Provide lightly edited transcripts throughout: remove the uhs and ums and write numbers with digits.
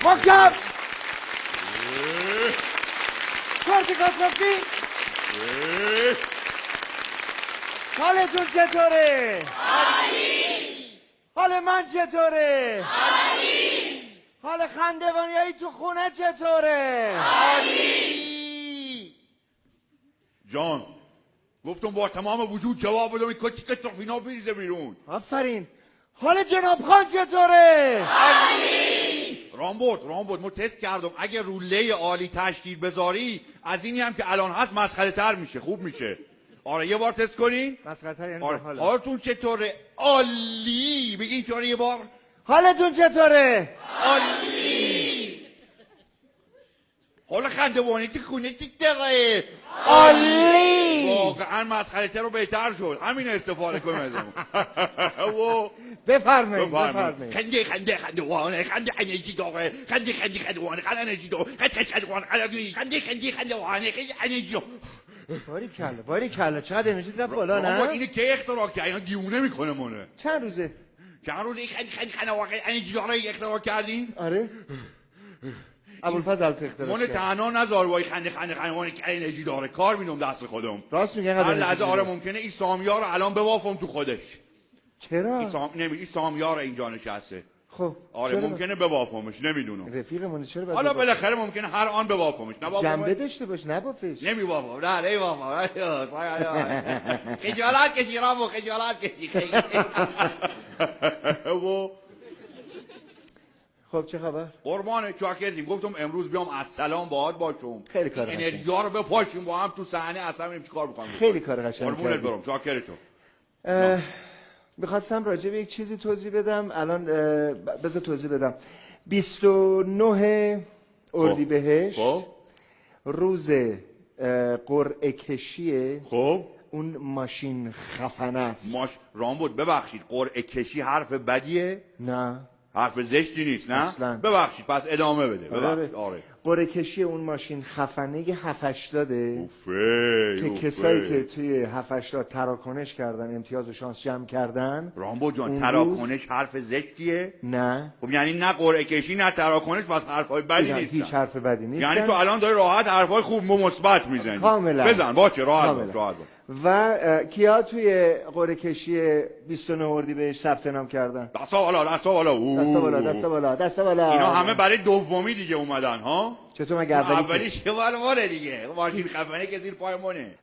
محکم. کارت کاترافی. حالتون چطوره؟ عالی. حال من چطوره؟ عالی. حال خندوانیایی تو خونه چطوره؟ عالی. جان گفتم با تمام وجود جواب بدم این کاترافینا بریزه بیرون. آفرین. حال جناب خان چطوره؟ عالی. رامبد ما تست کردم اگه روله عالی تشکیل بذاری از اینی هم که الان هست مسخره تر میشه، خوب میشه. آره یه بار تست کنین. مسخره تر یعنی آره. حالا حالتون چطوره؟ عالی. بگین که آره یه بار. حالتون چطوره؟ عالی. حالا خندوانی تو خونه چطوره؟ عالی. واقعا مسخره تر رو بهتر شد، همین استفاده کنیم از اون. بفرمایید. خنده وانه خنده انرژی داره، خنده وانه خنده انرژی داره، خنده وانه خنده انرژی داره. باری کلا چقدر انرژی رفت بالا نه؟ اما اینو که اختراع کرد، اینا دیونه میکنه مونه. چند روزه خنده واقعا انرژی داره اختراع کردین؟ آره ابوالفضل اختراع من تنها نذار وای خنده وانه انرژی داره، کار میدم دست خودم. راست میگن. هر لحظه آره ممکنه این سامیار رو الان بوافم تو خودش. چرا؟ این سامیار اینجا نشسته. خب آره ممکنه بوافمش، نمیدونم. رفیقمون چرا حالا بالاخره ممکنه هر آن بوافمش، جنبه داشته باش نبافش. نمیوافم. نه نمیوافم. خجالت کشی رامو، خجالت کشی. خب چه خبر؟ قربان چاکردیم. گفتم امروز بیام از سلام باهات باشم. خیلی کار قشنگه. انرژی رو بپاشیم با هم تو صحنه، اصلا ببینیم چیکار می‌کنیم. خیلی کار قشنگه. قربونت برم. چاکرتم. میخواستم راجع به یک چیزی توضیح بدم. الان بذار توضیح بدم. 29 اردیبهشت روز قرعه کشیه. خب اون ماشین خفنه است. رامبد ببخشید، قرعه کشی حرف بدیه؟ نه حرف زشتی نیست. نه اصلا. ببخشید پس ادامه بده. آره. قرعه کشی اون ماشین خفنه 780 که کسایی که توی 780 تراکنش کردن امتیاز و شانس جمع کردن. رامبو جان تراکنش حرف زشتیه؟ نه. خب یعنی نه قرعه کشی نه تراکنش، پس حرفای بدی نیستن. هیچ حرف بدی نیستن. یعنی تو الان داری راحت حرفای خوب مثبت میزنی. کاملا. بزن باشه راحت باش. و کیا توی قرعه کشی 29 اردیبهشت ثبت نام کردن؟ دستا بالا. اینا همه برای دومی دیگه اومدن ها؟ چطور مگه اولیش که ماله دیگه. ماشین خفنه که زیر پای مونه.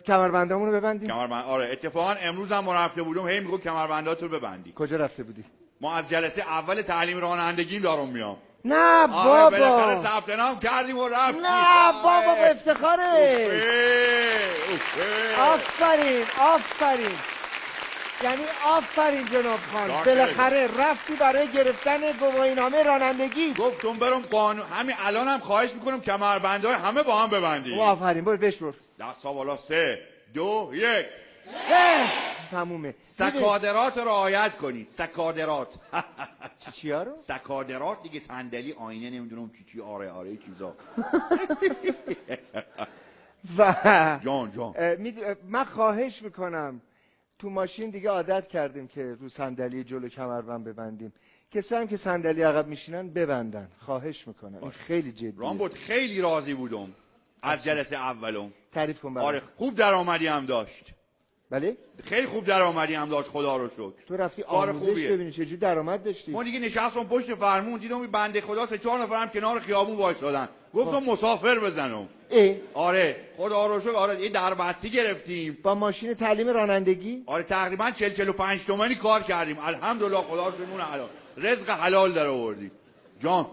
کمربندامون رو ببندیم. آره اتفاقا امروز هم رفته بودم هی میگم کمربنداتو رو ببندی. کجا رفته بودی؟ ما از جلسه اول تعلیم رانندگیم دارم میام. نه بابا بالاخره ثبت نام کردیم و رفتیم. نه بابا افتخاره. آفرین یعنی آفرین جناب خان، بالاخره رفتی برای گرفتن گواهینامه رانندگی. گفتم برم قانون همین الانم خواهش میکنم کمربندهای همه با هم ببندید. آفرین برو بشور. دستا بالا 3 2 1 تمومه. سکادرات رعایت کنید. سکادرات چیا رو؟ سکادرات دیگه، صندلی آینه نمیدونم چی آره چیزا. و جان من خواهش میکنم تو ماشین دیگه عادت کردیم که رو صندلی جلو کمربند ببندیم. کسایی هم که صندلی عقب میشینن ببندن. خواهش میکنم. این خیلی جدیه. رامبد خیلی راضی بودم از جلسه اولم. تعریف کن برام. آره خوب درآمدی هم داشت. بله؟ خیلی خوب درآمدی هم داشت خدا رو شکر. تو رفتی آموزش ببینی چه جوری درآمد داشتی؟ ما دیگه نشستم پشت فرمون دیدم این بنده خدا 3-4 نفرم کنار خیابون وایسادن. گفتم مسافر بزنم. آره خدا رو شکر. آره یه دربستی گرفتیم با ماشین تعلیم رانندگی. آره تقریبا 40-45 تومانی کار کردیم. الحمدلله خدا رو شکر حلال رزق حلال در آوردیم. جان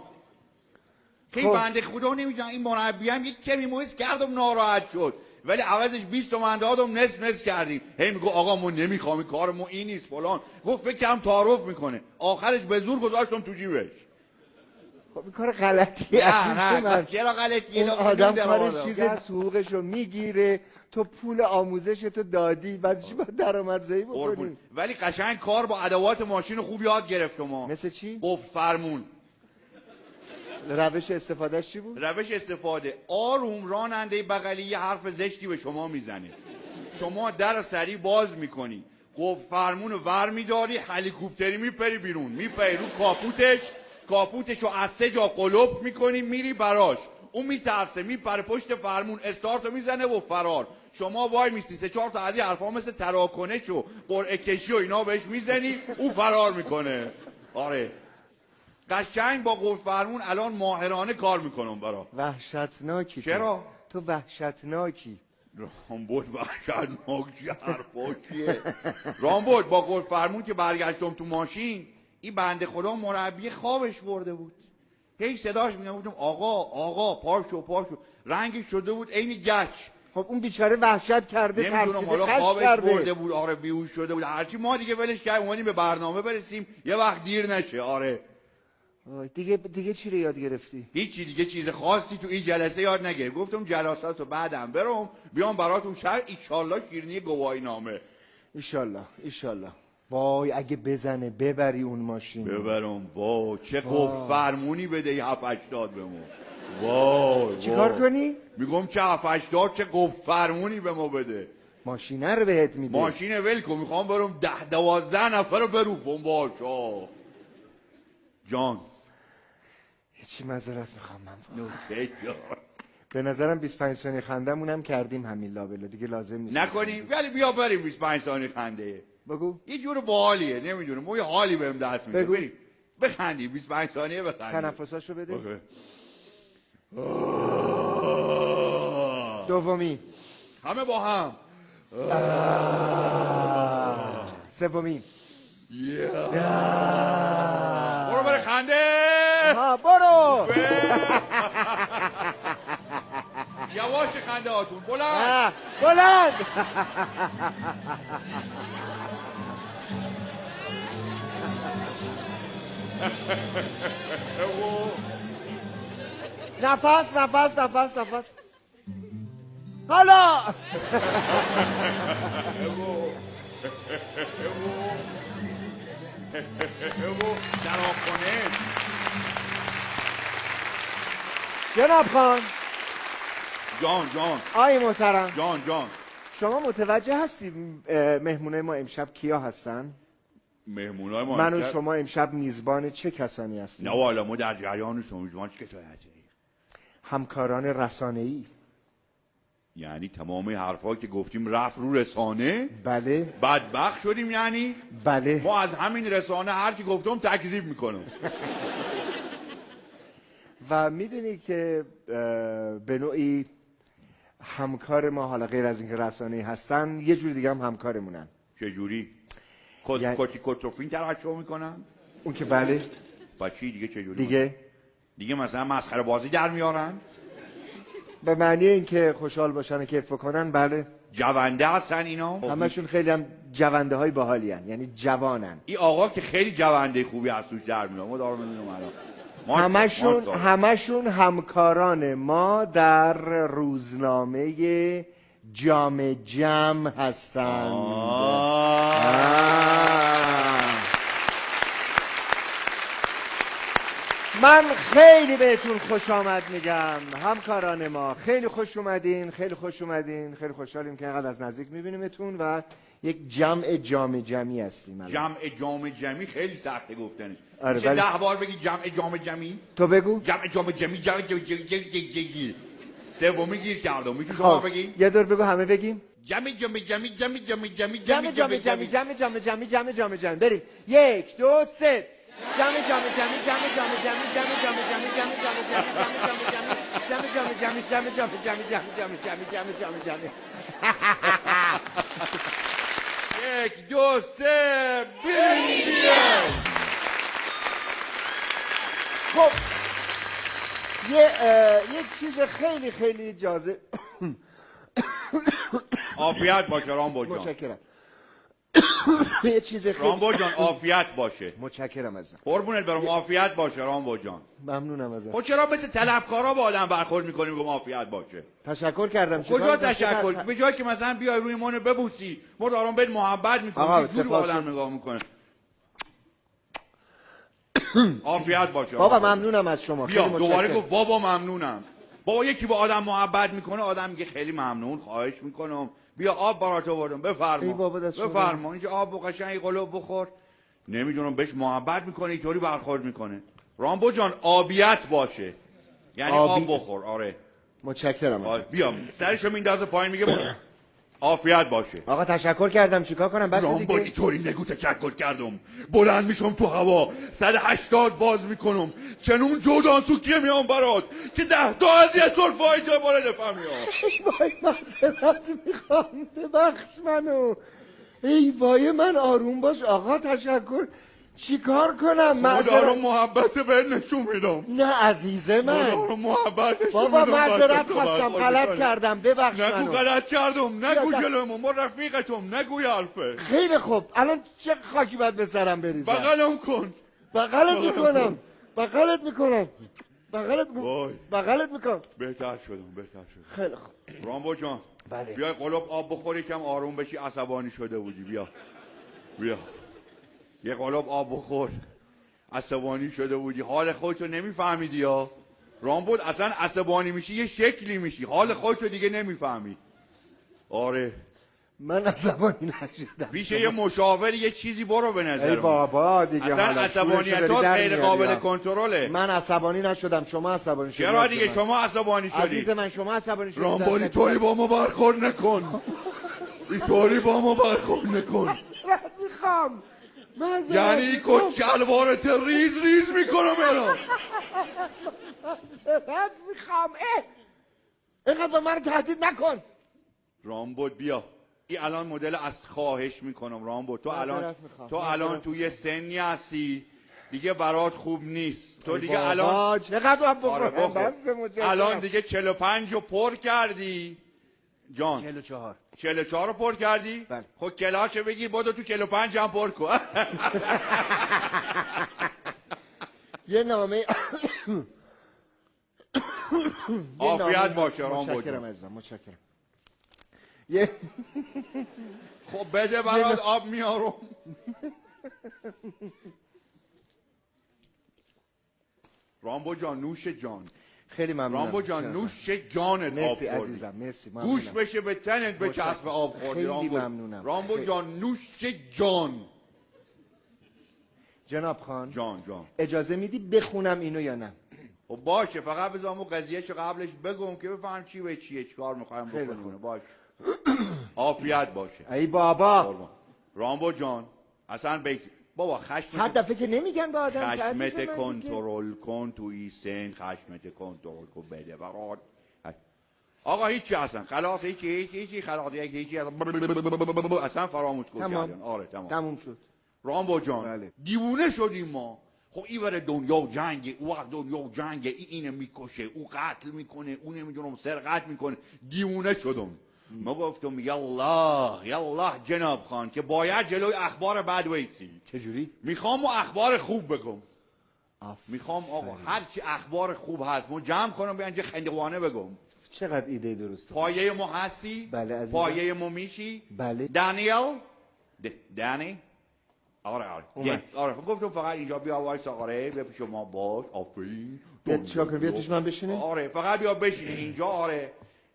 که بنده خدا نمیدونم این مربی هم یک کمی مویز کردم ناراحت شد، ولی عوضش 20 تومن دادم نصف کردیم. هی میگه آقا ما نمیخوام کار ما این نیست فلان. گفت فکر کنم تعارف میکنه. آخرش به زور گذاشتم تو جیبش. خب این کار غلطیه. نه چرا غلطیه؟ آدم کار چیز حقوقش رو میگیره، تو پول آموزش تو دادی بعد چی باید درآمدزایی بکنی؟ ولی قشنگ کار با ادوات ماشین خوب یاد گرفتم ما. مثل چی؟ گفت فرمون. روش استفادهش چی بود؟ روش استفاده آروم. راننده بغلی یه حرف زشتی به شما میزنه، شما در سری باز میکنی، گفت فرمون ور میداری، هلیکوپتری میپری بیرون، میپری رو کاپوتش، کاپوتشو از 3 جا قلوب میکنی میری براش، اون میترسه میپره پشت فرمون استارتو میزنه و فرار. شما وای میستی 3-4 تا از این حرفا مثل تراکنش و قرعه کشی و اینا بهش میزنی او فرار میکنه. آره قشنگ با قول فرمون الان ماهرانه کار میکنم برا. وحشتناکی. چرا؟ تو وحشتناکی. رامبد وحشتناکی حرفا چیه؟ رامبد با قول فرمون که برگشتم تو ماشین، این بنده خدا مربی خوابش برده بود، هی صداش میگم آقا پاشو رنگش شده بود عین گچ. خب اون بیچاره وحشت کرده، نمیدونم حالا خش خوابش کرده. برده بود، آره بیهوش شده بود، هرچی ما دیگه ولش کردیم اومدیم به برنامه برسیم یه وقت دیر نشه. آره دیگه چی رو یاد گرفتی؟ هیچی دیگه چیز خاصی تو این جلسه یاد نگرفت. گفتم جلساتو بعدم برم بیام براتون شهر ایشالله شیرینی گواهی نامه. ایشالله. وای اگه بزنه ببری اون ماشین. ببرم وای چه قفل فرمونی بده 7-80 بمون. وای چیکار کنی؟ میگم چه 7-80 چه قفل فرمونی به ما بده. ماشینه رو بهت میده. ماشین ولکو میخوام برم 10-12 نفر رو بروفم. باشه جان هیچی معذرت میخوام من. نوشه جان به نظرم 25 ثانیه خندمون هم کردیم همین لابلا دیگه لازم نیست نکنیم، ولی بیا بریم 25 ثانیه خنده. بگو. یه جور باحالیه نمیدونم ما یه حالی بهم دست میده. بگو. بریم بخندیم 25 ثانیه بخندیم. تنفساشو بده. اوکی. دومی. همه با هم. سومی. برو بره خنده. برو. یواش خنده هاتون بلند. بلند. نفس. حالا جناب خان. جان آی محترم. جان شما متوجه هستی مهمونه ما امشب کیا هستن؟ مهمونای ما من و امشب؟ شما امشب میزبان چه کسانی هستیم؟ نه والا ما در جریان میزبان چه کسانی هستیم؟ همکاران رسانه‌ای. یعنی تمام حرفایی که گفتیم رفت رو رسانه؟ بله. بدبخت شدیم یعنی؟ بله. ما از همین رسانه هر کی گفتم تکذیب میکنم. و میدونی که به نوعی همکار ما حالا غیر از اینکه رسانه‌ای هستن یه جور دیگه هم همکارمونن. چه جوری؟ یعنی... کتروفین توجه میکنن؟ اون که بله. با چی دیگه چه جوری؟ دیگه مثلا مسخره بازی در میارن؟ به معنی اینکه خوشحال باشن و کیف کنن. بله. جونده هستن اینا؟ همشون خیلی هم جونده های باحالی هن. یعنی جوانن. این آقا که خیلی جونده خوبی از توش در میاد. ما دارم میبینم الان. همشون همکاران ما در روزنامه جام جم هستند. من خیلی بهتون خوش آمد میگم همکاران ما. خیلی خوش اومدین. خیلی خوشحالیم که اینقدر از نزدیک میبینیمتون و یک جمع جام جمی هستیم. جمع جام جمی خیلی سخته گفتنش. آره میشه 10 بار بگی جمع جام جمی؟ تو بگو. جمع جام جمی سومی گیر کردم. میشه شما بگی؟ یه دور بگو همه بگیم. جمع جام جمی بریم. 1 2 3 جمع یک دو سه بریم. خب یک چیز خیلی جالب. عافیت باشه رامبو جان. متشکرم. یه چیز خیلی رامبو جان عافیت باشه. متشکرم ازت. قربونت برم عافیت باشه رامبو جان. ممنونم ازت. خب چرا مثل طلبکارا با آدم برخورد میکنیم میگم عافیت باشه؟ تشکر کردم. کجا تشکر؟ به جایی که مثلا بیای روی منو ببوسی، ما دارم بهت محبت میکنم، یه جوری با آدم نگاه میکنه. عافیت باشه بابا. ممنونم از شما. بیا دوباره گفت بابا ممنونم. بابا یکی با آدم محبت میکنه آدم میگه خیلی ممنون، خواهش میکنم، بیا آب برات آوردم بفرما اینجا آب و قشنگ قلوب بخور. نمیدونم بهش محبت میکنه اینطوری برخورد میکنه. رامبو جان آبیت باشه، یعنی آب بخور. آره متشکرم ازت. بیا سرشو میندازه پایین میگه عافیت باشه. آقا تشکر کردم، چیکار کنم؟ بس رامبو دیگه. اینطوری نگو تشکر کردم. بلند میشم تو هوا 180 باز میکنم چنون جودان سوکیه میام برات که 10 تا از یه سرفای جا باره نفهم میام. ای وای معذرت میخوام، ببخش منو. ای وای من آروم باش آقا، تشکر. چیکار کنم؟ خدا رو محبت به نشون میدم. نه عزیز من، خدا رو محبت نشون بابا میدم. معذرت خواستم، غلط کردم، ببخش نگو منو. غلط کردم، نگو جلومو، ما رفیقتم، نگو یه حرفه. خیلی خوب، الان چه خاکی باید به سرم بریزم؟ بغلم کن. بغلت میکنم، بغلت میکنم، وای. بغلت میکنم. بهتر شدم. خیلی خوب. رامبو جان بله. بیا قلوب آب بخوری کم آروم بشی، عصبانی شده بودی. بیا یه قلوب آب بخور، عصبانی شده بودی، حال خودتو نمیفهمیدی. یا رامبو اصلا عصبانی میشی یه شکلی میشی، حال خودتو دیگه نمیفهمی. آره من عصبانی نشدم. میشه یه مشاور یه چیزی برو به نظر ای من. بابا دیگه اصلا عصبانیتات غیر قابل کنترله. من عصبانی نشدم، شما عصبانی شدید. چرا دیگه شما عصبانی شدی؟ عزیز من شما عصبانی شدید. رامبو اینطوری با ما برخورد نکن. اینطوری با ما برخورد نکن. معذرت میخوام. یعنی کچلوارت ریز ریز میکنم الان. معذرت میخوام. اینقدر با من تهدید نکن. رامبو بیا این الان مدل از خواهش میکنم. رامبو تو الان تو یه سنی هستی دیگه برات خوب نیست. تو دیگه الان چقدر آب آره بخور. الان دیگه 45 رو پر کردی جان. 44 رو پر کردی؟ بله. خب کلاشو بگیر بودو تو 45 هم پر کن. یه نامه عافیت باشه رامبو. متشکرم عزیزم، متشکرم. خب بده برات آب میارم. رامبو جان نوش جان. خیلی ممنونم. رامبو جان نوش جانت. مرسی آب خوردی. عزیزم، مرسی. گوش بشه به تنت به چسب آب خوردی. خیلی ممنونم. رامبو جان نوش جان. جناب خان جان اجازه میدی بخونم اینو یا نه؟ خب باشه، فقط بذارمو قضیهشو قبلش بگم که بفهم چی به چیه، چیکار میخوایم بکنیم. باشه عافیت باشه. ای بابا رامبو جان اصلا بابا خشمت 100 دفعه که نمیگن به آدم خشمت کنترل کن تو این سن. خشمت کنترل کن بده برات. آقا هیچی اصلا خلاص، هیچی خلاص، هیچی اصلا فراموش کن. آره تموم شد. رامبو جان بله. دیوونه شدیم ما. خب این بره دنیا جنگه، او از دنیا جنگه، اینو میکشه، او قتل میکنه، او نمیدونم سرقت میکنه. دیوونه شدم. ما گفتم یالله جناب خان که باید جلوی اخبار بد وایسی. چجوری؟ میخوام اخبار خوب بگم. میخوام آقا هرچی اخبار خوب هست ما جمع کنم بیان چه خندقوانه بگم. چقدر ایده درسته. پایه ما هستی؟ بله عزیزم. پایه ما میشی؟ بله. دانی؟ آره گفتم فقط اینجا بیا وایس. آره بیا پیش ما باش. آفرین. بیا توش من بشینه؟ آره فقط بیا بشین اینجا. آره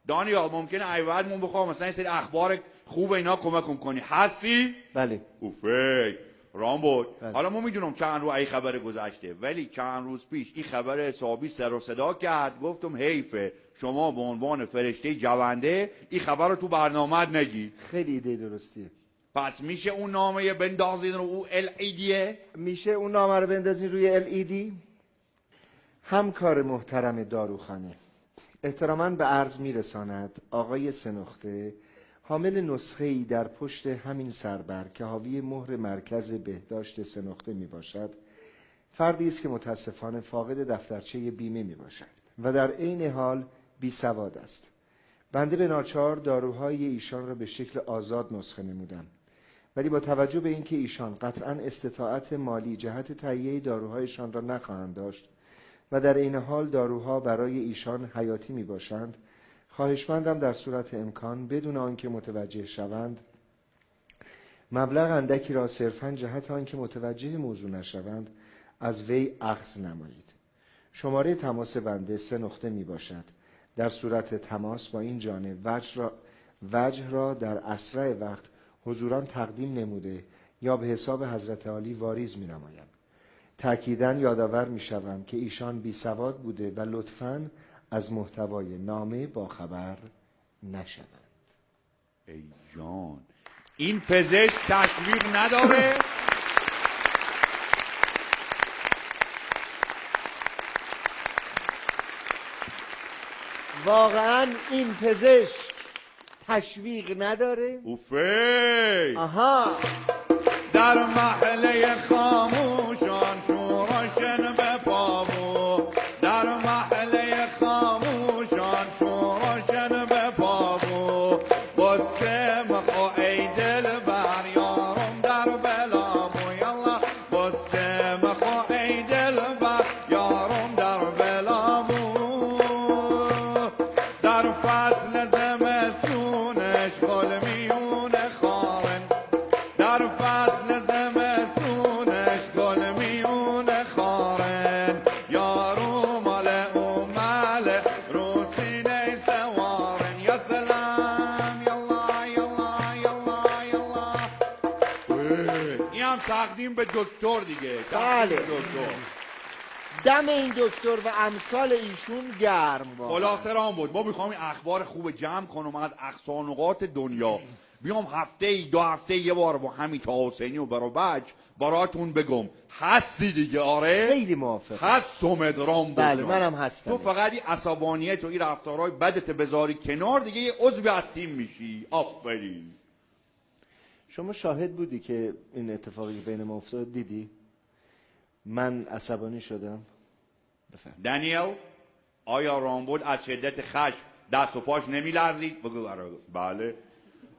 دانیال ممکنه ایوادمون بخوام مثلا این سری اخبار خوب اینا کمکم کنی. هستی؟ بله. اوفی رامبو بله. حالا ما میدونم چند روز این خبر گذشته، ولی چند روز پیش این خبر حسابی سر و صدا کرد. گفتم حیفه شما به عنوان فرشته جونده این خبر رو تو برنامه نگی. خیلی ایده درستیه. پس میشه اون نامه بندازین رو LED؟ میشه اون نامه رو بندازین روی LED؟ همکار محترم داروخانه احتراما به عرض میرساند آقای سنخته حامل نسخه‌ای در پشت همین سربر که حاوی مهر مرکز بهداشت سنخته می باشد فردی است که متاسفانه فاقد دفترچه بیمه می باشد و در عین حال بی سواد است. بنده به ناچار داروهای ایشان را به شکل آزاد نسخه نمودم، ولی با توجه به اینکه ایشان قطعاً استطاعت مالی جهت تهیه داروهایشان را نخواهند داشت و در این حال داروها برای ایشان حیاتی می باشند، خواهشمندم در صورت امکان بدون آنکه متوجه شوند مبلغ اندکی را صرفاً جهت آنکه متوجه موضوع نشوند از وی اخذ نمایید. شماره تماس بنده 3 نقطه می باشد. در صورت تماس با این جانب وجه را در اسرع وقت حضوراً تقدیم نموده یا به حساب حضرت عالی واریز می نمایم. تأکیداً یادآور می‌شوم که ایشان بی سواد بوده و لطفاً از محتوای نامه باخبر نشوند. ای جان، این پزشک تشویق نداره؟ واقعاً این پزشک تشویق نداره؟ اوفی آها. در محله خاموشان شورشن بپامو، در محله خاموشان شورشن بپامو، بسه مخو ای دل بر یارم در بلامو، یالله بسه مخو ای دل بر یارم در بلامو، در فصل زمستونش گل میون خارن، در فصل زمستونش گل میون خارن، یارو مال اومل رو سینه سوارن. یا سلام یالله یالله یالله یالله. این هم تقدیم به دکتر دیگه. بله. دکتر دم این دکتر و امثال ایشون گرم واقعا. خلاصه رام بود. ما میخوام این اخبار خوب جمع کنم از اقصانقات دنیا، بیام هفته ای 2 هفته یه بار با همین تا حسینی و برابج براتون بگم. هستی دیگه؟ آره خیلی موافق. هستم ادرام بود. بله منم هستم. تو فقط این عصبانیت و این رفتارهای بدت بذاری کنار، دیگه یه عضو از تیم میشی. آفرین. شما شاهد بودی که این اتفاقی بین ما افتاد؟ دیدی؟ من عصبانی شدم. بفهم. دنیل، آیا رامبود از شدت خشم دست و پاش نمیلرزید؟ بگو. بله.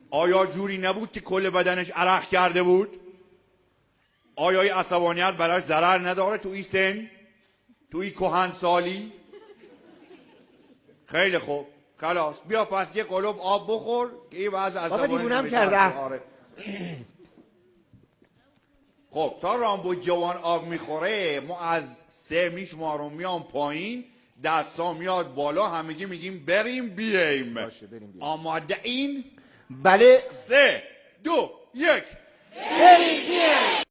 آیا جوری نبود که کل بدنش عرق کرده بود؟ آیا این عصبانیت براش ضرر نداره تو این سن؟ تو این کهنسالی؟ خیلی خوب، خلاص بیا پس یه قلوب آب بخور که این وضع عصبانیت دیوونم کرده. آره. خب تا رامبو جوان آب میخوره، ما از 3 میشمارم میام پایین، دستا میاد بالا، همگی میگیم بریم بیایم. باشه بریم بیایم. آماده این؟ بله. 3 2 1 بریم بیایم.